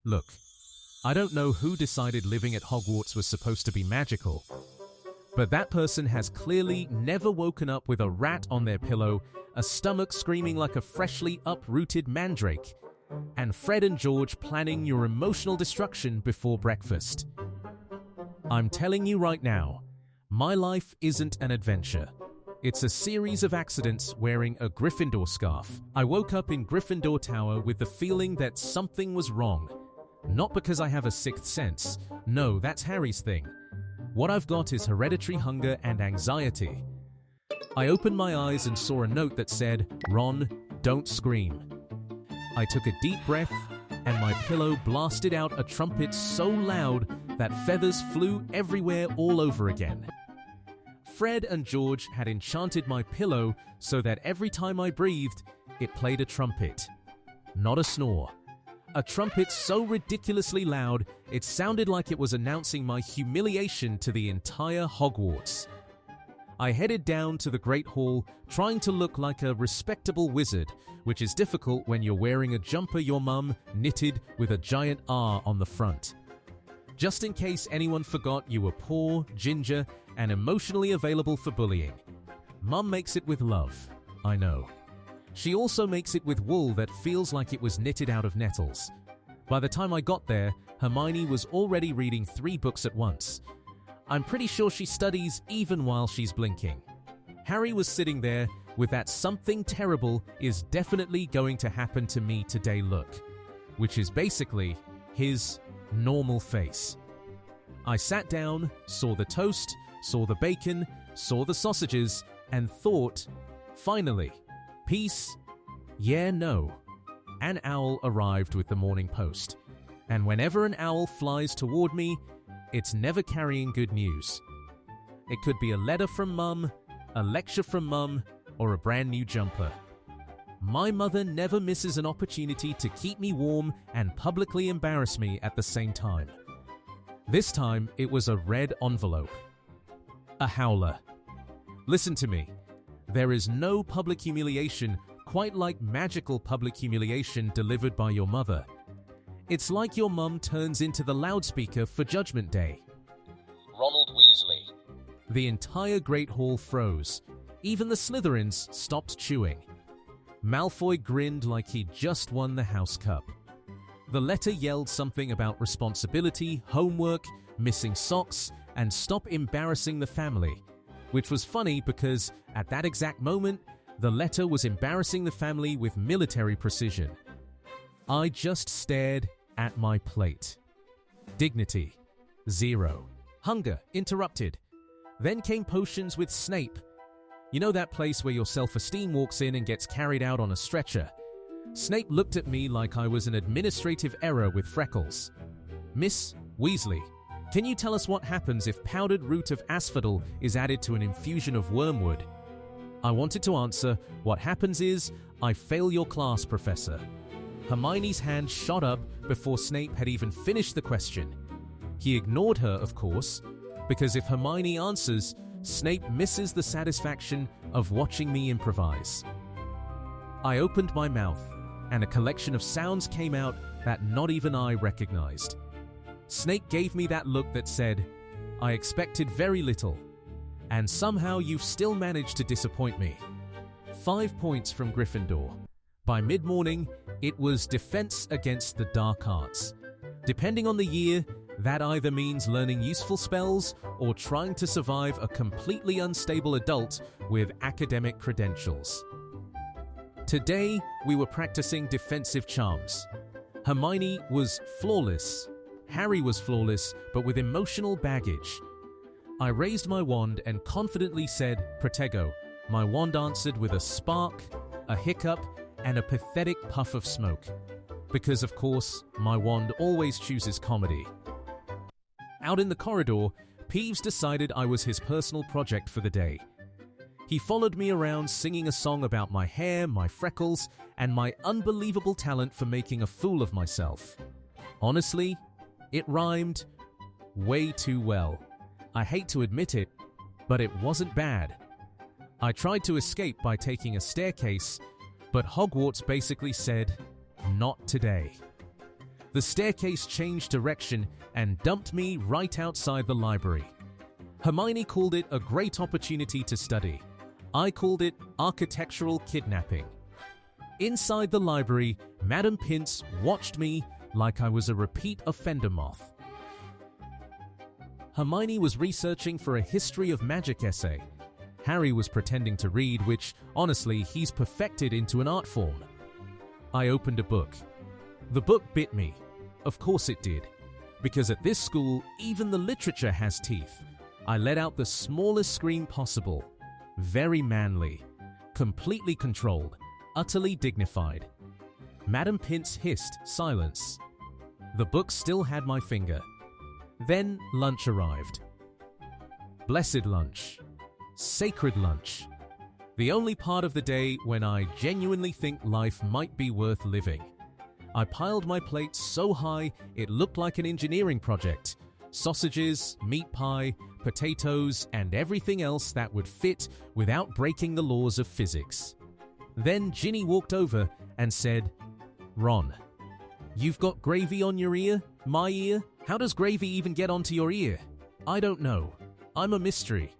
Look, I don't know who decided living at Hogwarts was supposed to be magical, but that person has clearly never woken up with a rat on their pillow, a stomach screaming like a freshly uprooted mandrake, and Fred and George planning your emotional destruction before breakfast. I'm telling you right now, my life isn't an adventure. It's a series of accidents wearing a Gryffindor scarf. I woke up in Gryffindor Tower with the feeling that something was wrong. Not because I have a sixth sense. No, that's Harry's thing. What I've got is hereditary hunger and anxiety. I opened my eyes and saw a note that said, "Ron, don't scream." I took a deep breath, and my pillow blasted out a trumpet so loud that feathers flew everywhere all over again. Fred and George had enchanted my pillow so that every time I breathed, it played a trumpet. Not a snore. A trumpet so ridiculously loud, it sounded like it was announcing my humiliation to the entire Hogwarts. I headed down to the Great Hall, trying to look like a respectable wizard, which is difficult when you're wearing a jumper your mum knitted with a giant R on the front. Just in case anyone forgot you were poor, ginger, and emotionally available for bullying. Mum makes it with love, I know. She also makes it with wool that feels like it was knitted out of nettles. By the time I got there, Hermione was already reading 3 books at once. I'm pretty sure she studies even while she's blinking. Harry was sitting there with that something terrible is definitely going to happen to me today look, which is basically his normal face. I sat down, saw the toast, saw the bacon, saw the sausages, and thought, finally, peace, yeah, no. An owl arrived with the Morning Post, and whenever an owl flies toward me, it's never carrying good news. It could be a letter from Mum, a lecture from Mum, or a brand new jumper. My mother never misses an opportunity to keep me warm and publicly embarrass me at the same time. This time, it was a red envelope. A howler. Listen to me. There is no public humiliation quite like magical public humiliation delivered by your mother. It's like your mum turns into the loudspeaker for Judgment Day. Ronald Weasley. The entire Great Hall froze. Even the Slytherins stopped chewing. Malfoy grinned like he'd just won the House Cup. The letter yelled something about responsibility, homework, missing socks, and stop embarrassing the family, which was funny because at that exact moment, the letter was embarrassing the family with military precision. I just stared at my plate. Dignity, 0. Hunger, interrupted. Then came potions with Snape. You know that place where your self-esteem walks in and gets carried out on a stretcher? Snape looked at me like I was an administrative error with freckles. Miss Weasley, can you tell us what happens if powdered root of asphodel is added to an infusion of wormwood? I wanted to answer, what happens is, I fail your class, Professor. Hermione's hand shot up before Snape had even finished the question. He ignored her, of course, because if Hermione answers, Snape misses the satisfaction of watching me improvise. I opened my mouth, and a collection of sounds came out that not even I recognized. Snape gave me that look that said, I expected very little, and somehow you've still managed to disappoint me. 5 points from Gryffindor. By mid-morning, it was defense against the dark arts. Depending on the year, that either means learning useful spells or trying to survive a completely unstable adult with academic credentials. Today, we were practicing defensive charms. Hermione was flawless. Harry was flawless, but with emotional baggage. I raised my wand and confidently said, Protego. My wand answered with a spark, a hiccup, and a pathetic puff of smoke. Because, of course, my wand always chooses comedy. Out in the corridor, Peeves decided I was his personal project for the day. He followed me around singing a song about my hair, my freckles, and my unbelievable talent for making a fool of myself. Honestly, it rhymed way too well. I hate to admit it, but it wasn't bad. I tried to escape by taking a staircase, but Hogwarts basically said, not today. The staircase changed direction and dumped me right outside the library. Hermione called it a great opportunity to study. I called it architectural kidnapping. Inside the library, Madam Pince watched me like I was a repeat offender moth. Hermione was researching for a history of magic essay. Harry was pretending to read, which, honestly, he's perfected into an art form. I opened a book. The book bit me. Of course it did. Because at this school, even the literature has teeth. I let out the smallest scream possible. Very manly. Completely controlled. Utterly dignified. Madam Pince hissed, "Silence." The book still had my finger. Then lunch arrived. Blessed lunch. Sacred lunch. The only part of the day when I genuinely think life might be worth living. I piled my plate so high it looked like an engineering project. Sausages, meat pie, potatoes, and everything else that would fit without breaking the laws of physics. Then Ginny walked over and said, "Ron, you've got gravy on your ear? My ear? How does gravy even get onto your ear?" "I don't know. I'm a mystery."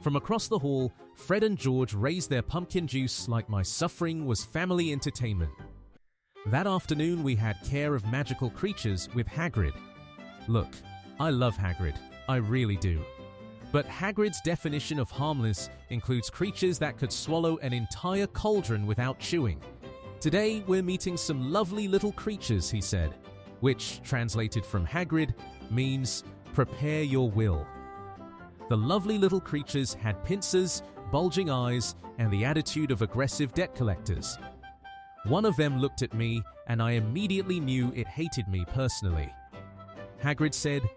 From across the hall, Fred and George raised their pumpkin juice like my suffering was family entertainment. That afternoon we had care of magical creatures with Hagrid. Look, I love Hagrid. I really do. But Hagrid's definition of harmless includes creatures that could swallow an entire cauldron without chewing. "Today we're meeting some lovely little creatures," he said, which, translated from Hagrid, means prepare your will. The lovely little creatures had pincers, bulging eyes, and the attitude of aggressive debt collectors. One of them looked at me, and I immediately knew it hated me personally. Hagrid said,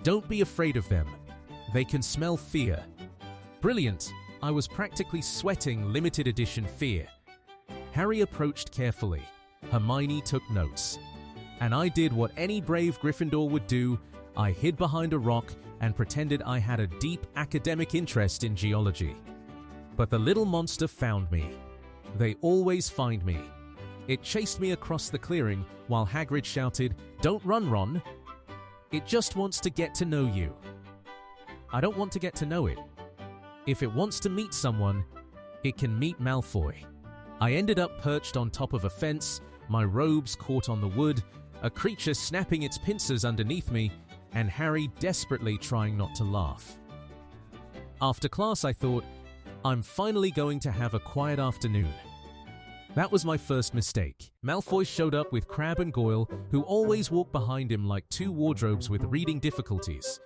"Don't be afraid of them. They can smell fear." Brilliant! I was practically sweating limited edition fear. Harry approached carefully. Hermione took notes. And I did what any brave Gryffindor would do. I hid behind a rock and pretended I had a deep academic interest in geology. But the little monster found me. They always find me. It chased me across the clearing while Hagrid shouted, "Don't run, Ron. It just wants to get to know you." I don't want to get to know it. If it wants to meet someone, it can meet Malfoy. I ended up perched on top of a fence, my robes caught on the wood, a creature snapping its pincers underneath me, and Harry desperately trying not to laugh. After class, I thought, I'm finally going to have a quiet afternoon. That was my first mistake. Malfoy showed up with Crabbe and Goyle, who always walk behind him like two wardrobes with reading difficulties.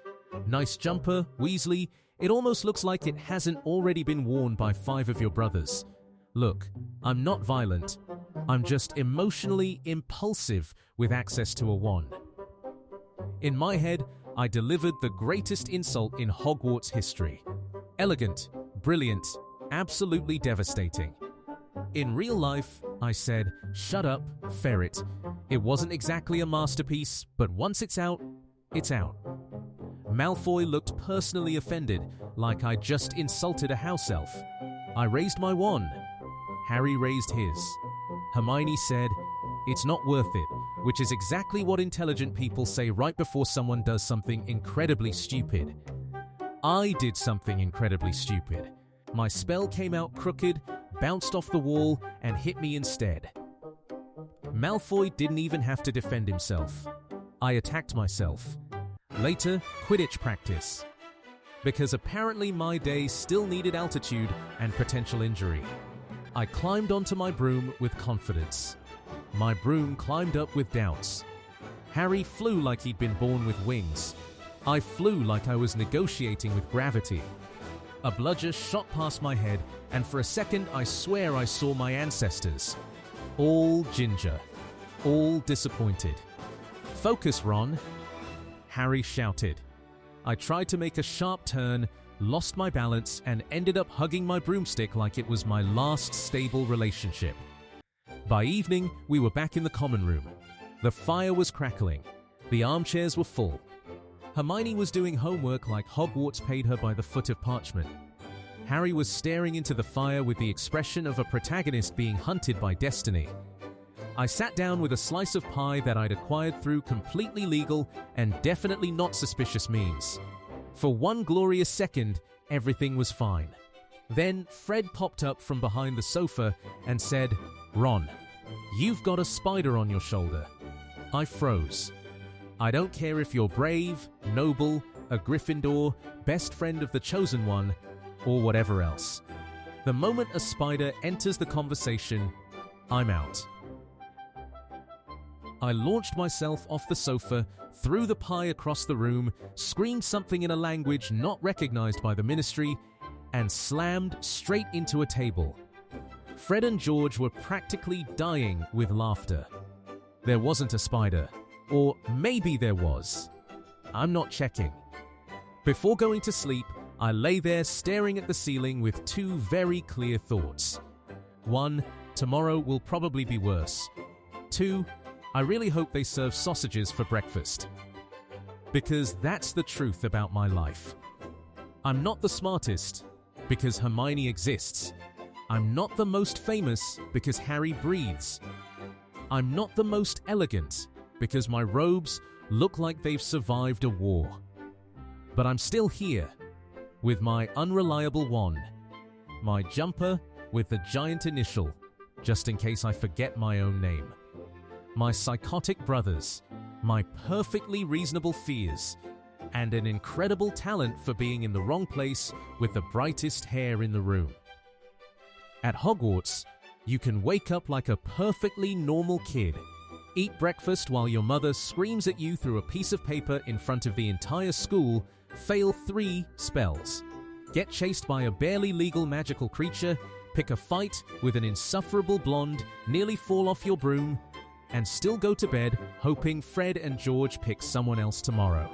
Nice jumper, Weasley. It almost looks like it hasn't already been worn by 5 of your brothers. Look, I'm not violent. I'm just emotionally impulsive with access to a wand. In my head, I delivered the greatest insult in Hogwarts history. Elegant, brilliant, absolutely devastating. In real life, I said, "Shut up, ferret." It wasn't exactly a masterpiece, but once it's out, it's out. Malfoy looked personally offended, like I just insulted a house elf. I raised my wand. Harry raised his. Hermione said, "It's not worth it," which is exactly what intelligent people say right before someone does something incredibly stupid. I did something incredibly stupid. My spell came out crooked, bounced off the wall, and hit me instead. Malfoy didn't even have to defend himself. I attacked myself. Later, Quidditch practice. Because apparently my day still needed altitude and potential injury. I climbed onto my broom with confidence. My broom climbed up with doubts. Harry flew like he'd been born with wings. I flew like I was negotiating with gravity. A bludger shot past my head, and for a second I swear I saw my ancestors. All ginger. All disappointed. "Focus, Ron," Harry shouted. I tried to make a sharp turn, lost my balance, and ended up hugging my broomstick like it was my last stable relationship. By evening, we were back in the common room. The fire was crackling. The armchairs were full. Hermione was doing homework like Hogwarts paid her by the foot of parchment. Harry was staring into the fire with the expression of a protagonist being hunted by destiny. I sat down with a slice of pie that I'd acquired through completely legal and definitely not suspicious means. For one glorious second, everything was fine. Then Fred popped up from behind the sofa and said, "Ron, you've got a spider on your shoulder." I froze. I don't care if you're brave, noble, a Gryffindor, best friend of the Chosen One, or whatever else. The moment a spider enters the conversation, I'm out. I launched myself off the sofa, threw the pie across the room, screamed something in a language not recognized by the Ministry, and slammed straight into a table. Fred and George were practically dying with laughter. There wasn't a spider. Or maybe there was. I'm not checking. Before going to sleep, I lay there staring at the ceiling with two very clear thoughts. 1. Tomorrow will probably be worse. 2. I really hope they serve sausages for breakfast. Because that's the truth about my life. I'm not the smartest, because Hermione exists. I'm not the most famous, because Harry breathes. I'm not the most elegant, because my robes look like they've survived a war. But I'm still here, with my unreliable wand, my jumper with the giant initial, just in case I forget my own name, my psychotic brothers, my perfectly reasonable fears, and an incredible talent for being in the wrong place with the brightest hair in the room. At Hogwarts, you can wake up like a perfectly normal kid, eat breakfast while your mother screams at you through a piece of paper in front of the entire school, fail 3 spells, get chased by a barely legal magical creature, pick a fight with an insufferable blonde, nearly fall off your broom, and still go to bed hoping Fred and George pick someone else tomorrow.